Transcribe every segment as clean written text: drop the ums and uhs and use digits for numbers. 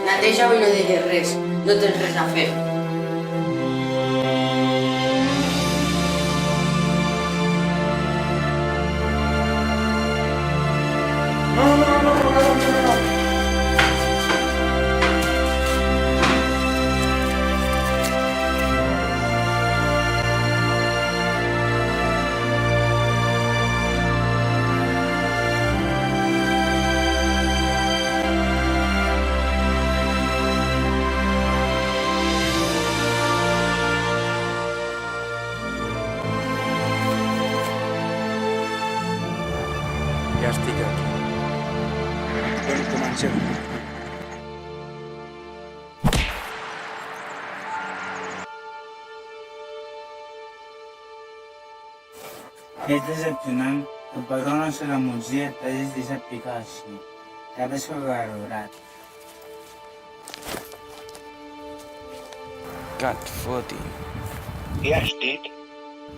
Neteja-ho i no diguis res. No tens res a fer. Ja estic aquí. Doncs comencem. És decepcionant que per una sola música t'hagis deixat picar així. T'hagués valorat. Que et foti. Què has dit?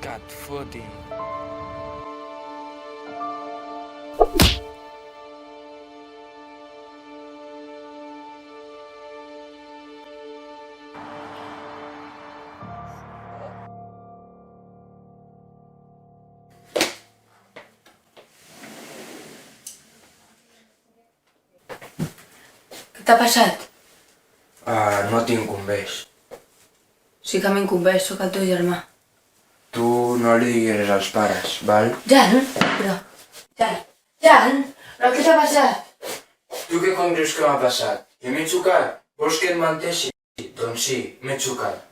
Que et foti. Què t'ha passat? No t'incumbeix. Sí que m'incumbeix, sóc el teu germà. Tu no li diguis res als pares, val? Jan, però... Jan, però què t'ha passat? Tu què com creus que m'ha passat? Jo m'he xocat? Vols que et menteixi? Doncs sí, m'he xocat.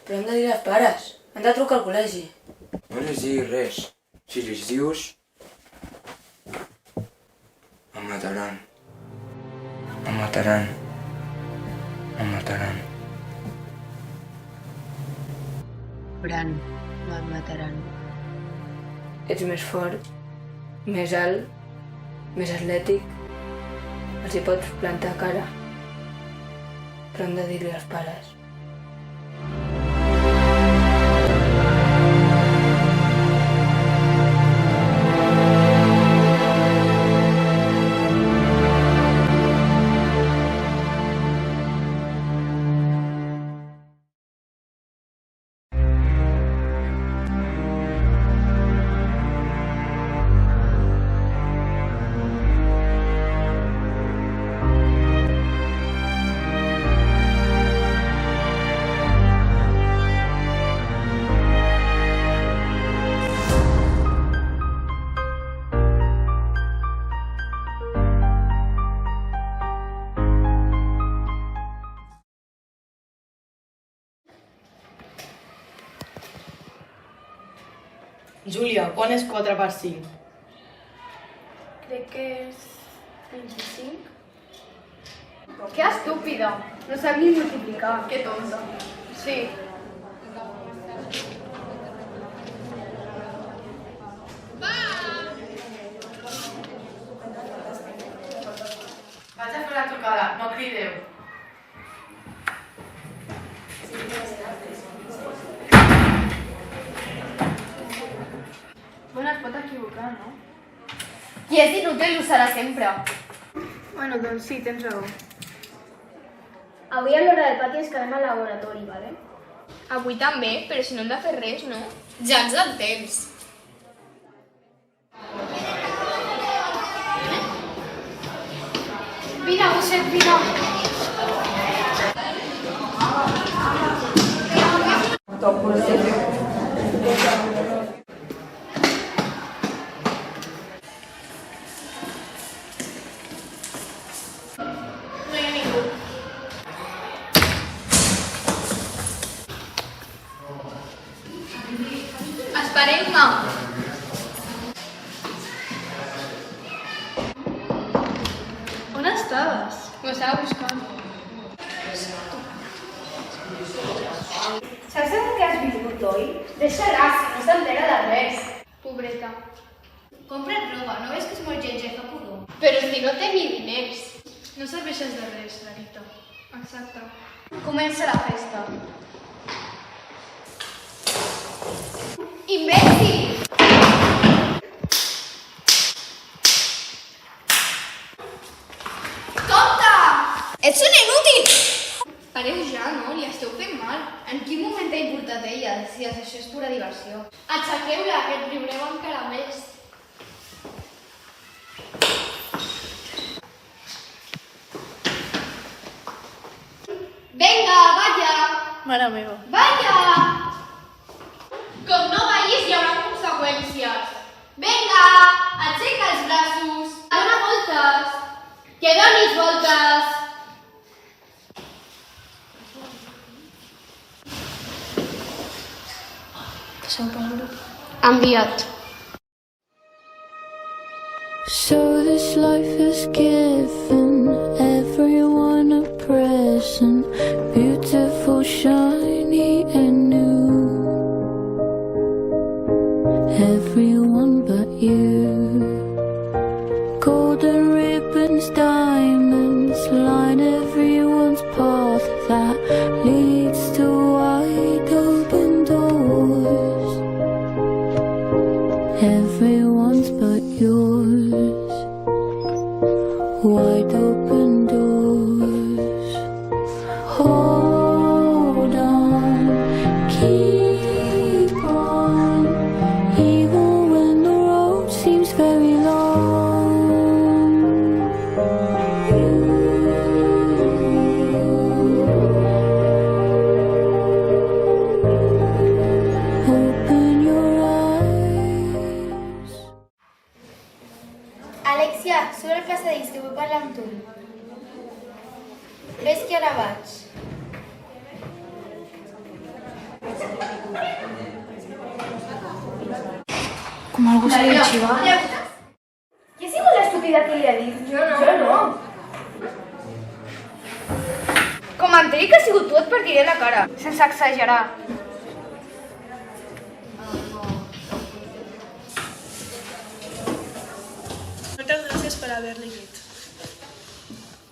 Però hem de dir als pares. Hem de trucar al col·legi. No les diguis res. Si les dius... em mataran. Em mataran. Em mataran. Bran, no et mataran. Ets més fort, més alt, més atlètic. Els hi pots plantar cara. Però hem de dir-li als pares. Júlia, quan és 4 per 5? Crec que és 25. Que estúpida! No sap ni multiplicar. Que tonta. Sí. Vaig a fer la trucada, no crideu. Bueno, es pot equivocar, no? Qui és inútil ho serà sempre. Bueno, doncs sí, tens raó. Avui a l'hora del pati ens quedem al laboratori, vale? Avui també, però si no hem de fer res, no? Ja ens del temps. Vine, Gosset, vine. No hi ha ningú. Esperem-me. On estaves? Ho estava buscant. Saps el que has vingut, oi? Deixa-la, si no s'entera de res. Pobreta. Compra't roba, no veus que és molt lletja i fa pudor? Però si no té ni diners. No serveixes de res, Larita. Exacte. Comença la festa. Imbècil! Compte! Ets un inútil! Pareu ja, no? Li esteu fent mal. En quin moment t'ha importat ella, si això és pura diversió? Aixequeu-la, que et riureu encara més. Vinga, balla! Mare meva. Balla! Com no ballis, hi haurà conseqüències. Vinga, aixeca els braços! Dona voltes. Que donis voltes! Enviat. So this life has given everyone a present, beautiful, shiny and new. Everyone but you. Golden ribbons, diamonds line everyone's path that leads to wide open doors. Everyone's but yours. Wide open doors. Hold on, keep on, even when the road seems very long. Open your eyes. Alexia, surt al passadís, que vull parlar amb tu. Ves que ara vaig. Com algú s'ha de xivar. Qui ha sigut l'estúpida que li ha dit? Jo no. Com em digui que ha sigut tu, et partiré la cara. Sense exagerar. Moltes gràcies per haver-li dit.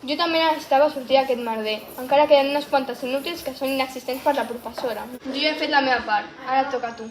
Jo també necessitava sortir d'aquest merder. Encara queden unes quantes inútils que són inexistents per la professora. Jo ja he fet la meva part. Ara et toca a tu.